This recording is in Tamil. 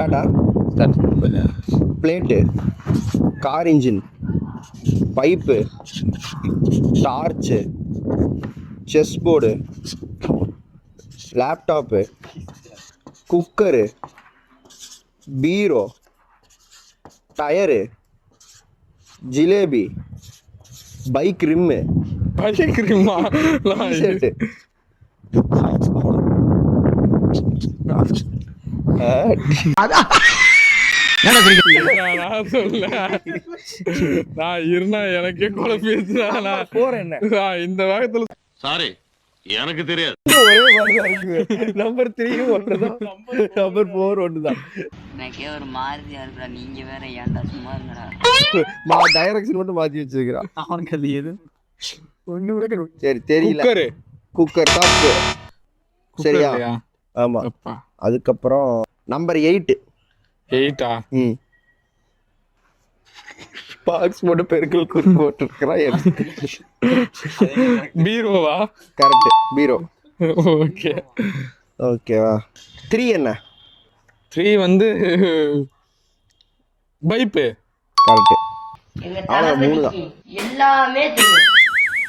ஸ்டார்ட்டா? Plate, car engine, pipe, torch, chess board, laptop, cooker, பீரோ, tyre, jalebi, bike rim, shirt. எனக்கே குழப்பிடுச்சுடா. இந்த வேகத்துல சாரி எனக்கு தெரியாது. ஒரே மாதிரிதான் இருக்கு. நம்பர் 3 ஒன்றுதான், நம்பர் 4 ஒன்றுதான். எனக்கே ஒரு மாதிரியா இருக்குடா. நீங்க வேற ஏன்டா சும்மா இருங்கடா. டைரக்ஷன் மட்டும் மாத்தி வச்சிருக்கிறான். அவனுக்கு அது எது ஒண்ணு கூட சரி தெரியல. குக்கர் தப்பு. சரியா? ஆமா. அதுக்கப்புறம் நம்பர் 8. 8ஆ? பாக்ஸ் போட்டு பெருக்கல் குறி போட்டுருக்கிறான். பீரோவா? கரெக்ட், பீரோ. ஓகே ஓகேவா? 3 என்ன? 3 வந்து பைப்பு. கரெக்ட். எல்லாமே தெரியும்.